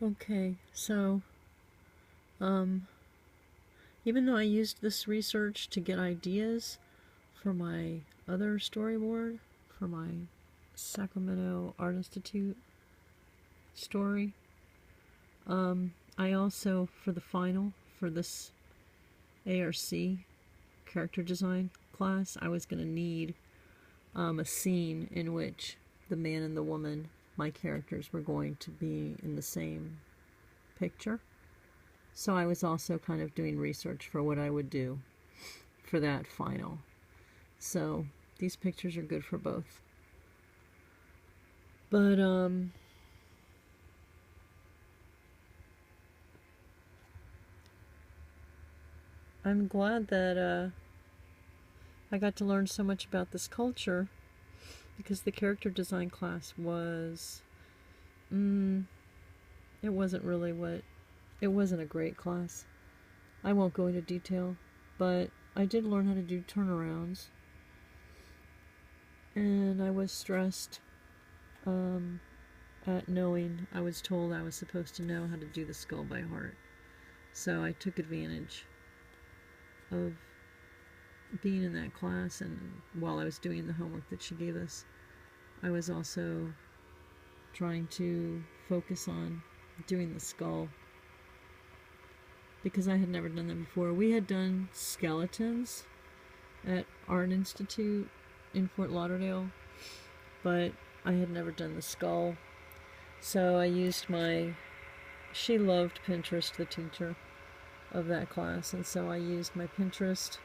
Okay, so, um, even though I used this research to get ideas for my other storyboard, for my Sacramento Art Institute story, I also, for the final, for this ARC character design class, I was going to need a scene in which the man and the woman, my characters, were going to be in the same picture. So I was also kind of doing research for what I would do for that final. So these pictures are good for both. But I'm glad that I got to learn so much about this culture, because the character design class was, it wasn't really it wasn't a great class. I won't go into detail, but I did learn how to do turnarounds, and I was stressed at knowing, I was told I was supposed to know how to do the skull by heart. So I took advantage of being in that class, and while I was doing the homework that she gave us, I was also trying to focus on doing the skull, because I had never done that before. We had done skeletons at Art Institute in Fort Lauderdale, but I had never done the skull. So I used she loved Pinterest, the teacher of that class, and so I used my Pinterest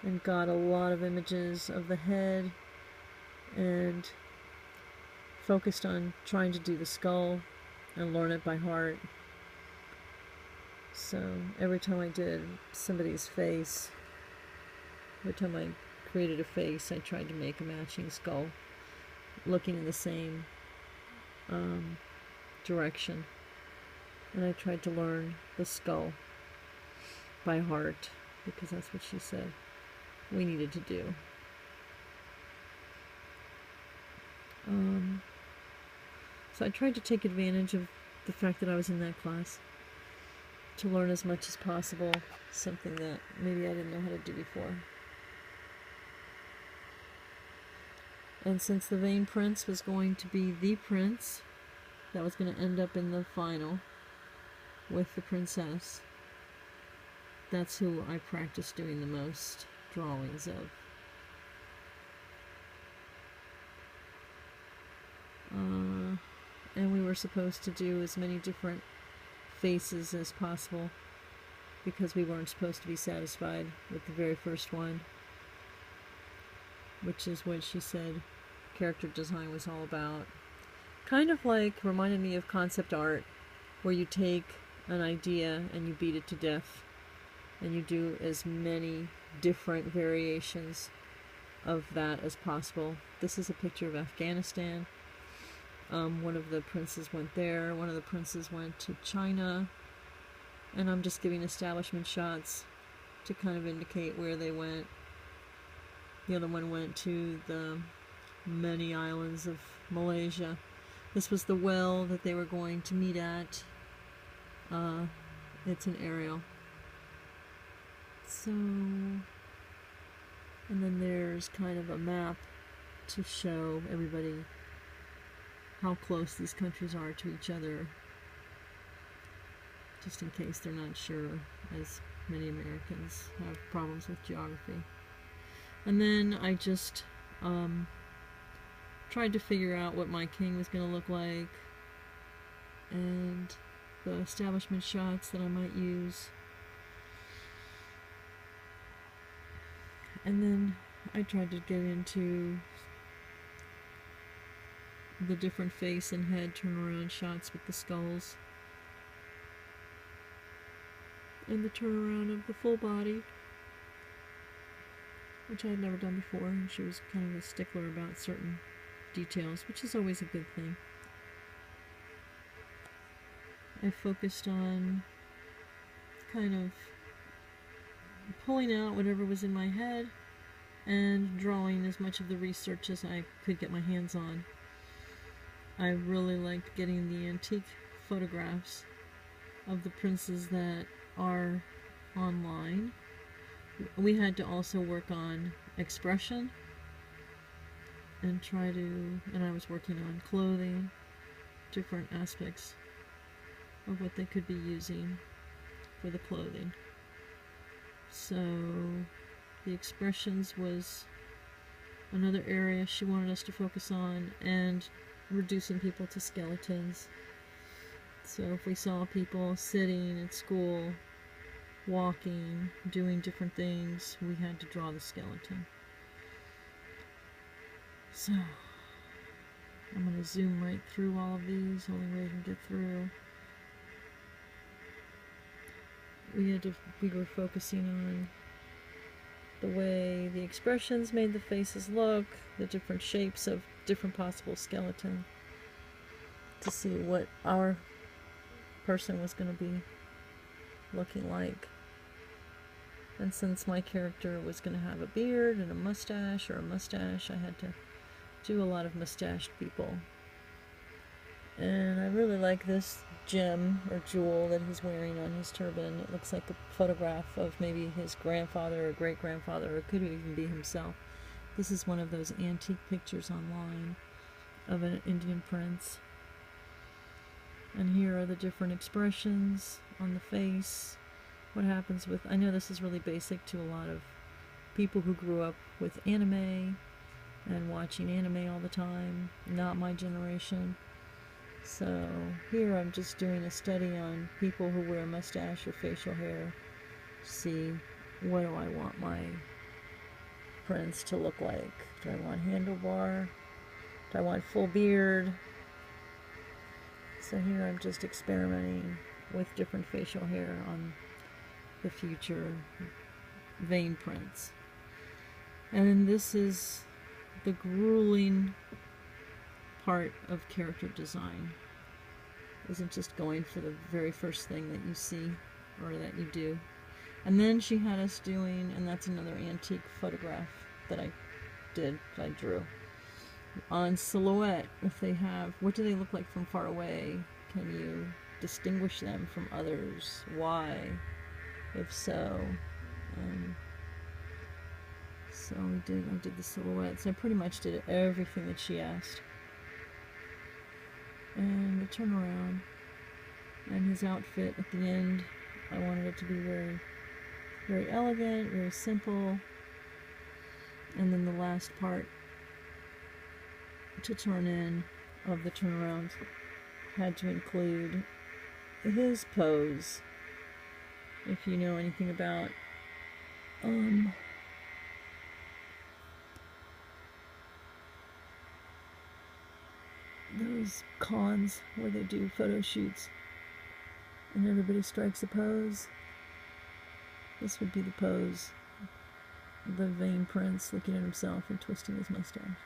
and got a lot of images of the head and focused on trying to do the skull and learn it by heart. So every time I did somebody's face, every time I created a face, I tried to make a matching skull looking in the same direction. And I tried to learn the skull by heart, because that's what she said we needed to do. So I tried to take advantage of the fact that I was in that class to learn as much as possible, something that maybe I didn't know how to do before. And since the Vein Prince was going to be the prince that was going to end up in the final with the princess, that's who I practiced doing the most drawings of. And we were supposed to do as many different faces as possible, because we weren't supposed to be satisfied with the very first one, which is what she said character design was all about. Kind of like, reminded me of concept art, where you take an idea and you beat it to death, and you do as many different variations of that as possible. This is a picture of Afghanistan. One of the princes went there, one of the princes went to China, and I'm just giving establishment shots to kind of indicate where they went. The other one went to the many islands of Malaysia. This was the well that they were going to meet at. It's an aerial. So, and then there's kind of a map to show everybody how close these countries are to each other, just in case they're not sure, as many Americans have problems with geography. And then I just tried to figure out what my king was going to look like, and the establishment shots that I might use. And then I tried to get into the different face and head turnaround shots with the skulls, and the turnaround of the full body, which I had never done before, and she was kind of a stickler about certain details, which is always a good thing. I focused on kind of pulling out whatever was in my head and drawing as much of the research as I could get my hands on. I really liked getting the antique photographs of the princes that are online. We had to also work on expression and and I was working on clothing, different aspects of what they could be using for the clothing. So the expressions was another area she wanted us to focus on, and reducing people to skeletons. So if we saw people sitting at school, walking, doing different things, we had to draw the skeleton. So I'm going to zoom right through all of these, only way I can get through. We were focusing on the way the expressions made the faces look, the different shapes of different possible skeleton, to see what our person was going to be looking like. And since my character was going to have a beard and a mustache, I had to do a lot of mustached people. And I really like this gem or jewel that he's wearing on his turban. It looks like a photograph of maybe his grandfather or great-grandfather, or it could even be himself. This is one of those antique pictures online of an Indian prince. And here are the different expressions on the face. What happens with... I know this is really basic to a lot of people who grew up with anime and watching anime all the time. Not my generation. So here I'm just doing a study on people who wear a mustache or facial hair. See, what do I want my prince to look like? Do I want handlebar? Do I want full beard? So here I'm just experimenting with different facial hair on the future vein prints. And then this is the grueling part of character design. Isn't just going for the very first thing that you see or that you do. And then she had us doing, and that's another antique photograph that I drew on silhouette. If they have, what do they look like from far away? Can you distinguish them from others? Why? If so, so I did the silhouettes. I pretty much did everything that she asked. And the turnaround and his outfit at the end, I wanted it to be very, very elegant, very simple. And then the last part to turn in of the turnaround had to include his pose. If you know anything about those cons where they do photo shoots and everybody strikes a pose, this would be the pose. The vain prince looking at himself and twisting his mustache.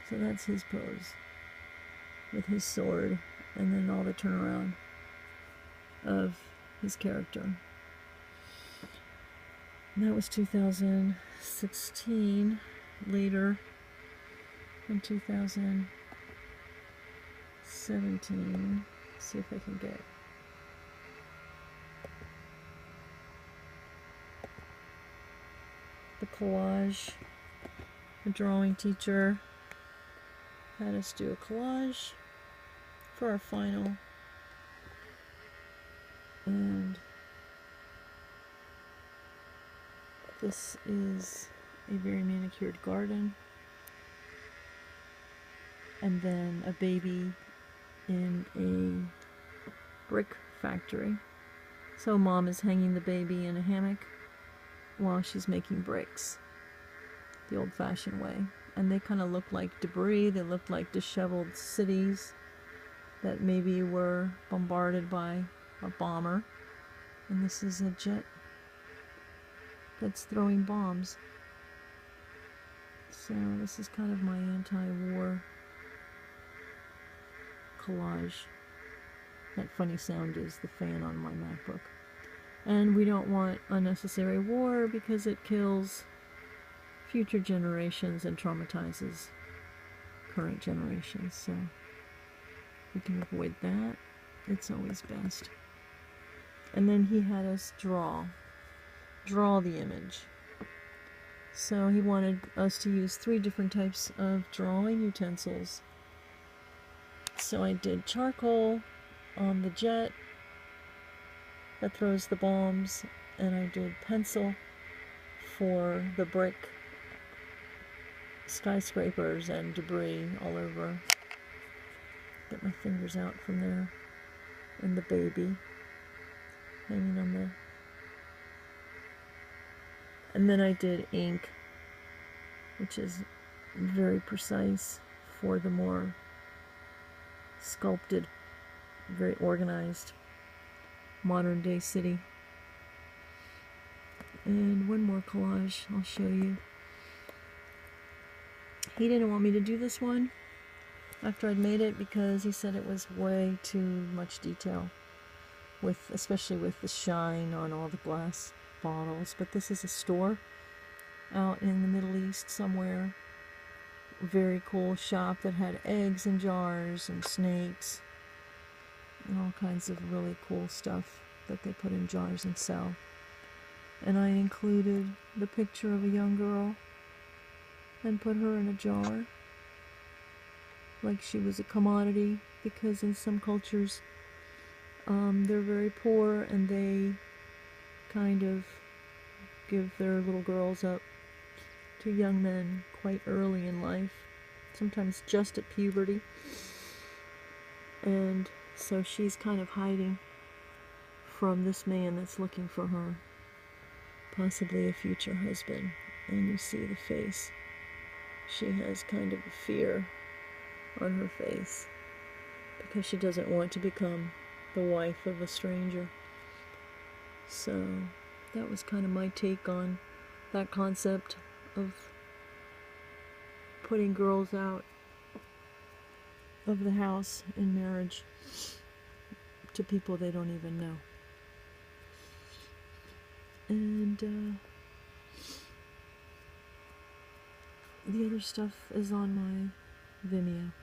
So that's his pose with his sword, and then all the turnaround of his character. And that was 2016. Later, in 2017, see if I can get the collage. The drawing teacher had us do a collage for our final, and this is a very manicured garden, and then a baby in a brick factory. So mom is hanging the baby in a hammock while she's making bricks the old-fashioned way. And they kind of look like debris. They look like disheveled cities that maybe were bombarded by a bomber. And this is a jet that's throwing bombs. So this is kind of my anti-war collage. That funny sound is the fan on my MacBook. And we don't want unnecessary war because it kills future generations and traumatizes current generations. So we can avoid that. It's always best. And then he had us draw the image. So he wanted us to use 3 different types of drawing utensils. So I did charcoal on the jet that throws the bombs, and I did pencil for the brick skyscrapers and debris all over. Get my fingers out from there. And the baby hanging on there. And then I did ink, which is very precise for the more sculpted, very organized modern day city. And one more collage I'll show you. He didn't want me to do this one after I'd made it because he said it was way too much detail, especially with the shine on all the glass bottles. But this is a store out in the Middle East somewhere. Very cool shop that had eggs in jars and snakes and all kinds of really cool stuff that they put in jars and sell. And I included the picture of a young girl and put her in a jar like she was a commodity, because in some cultures they're very poor and they kind of give their little girls up to young men quite early in life, sometimes just at puberty. And so she's kind of hiding from this man that's looking for her, possibly a future husband. And you see the face. She has kind of a fear on her face because she doesn't want to become the wife of a stranger. So that was kind of my take on that concept of putting girls out of the house in marriage to people they don't even know. And the other stuff is on my Vimeo.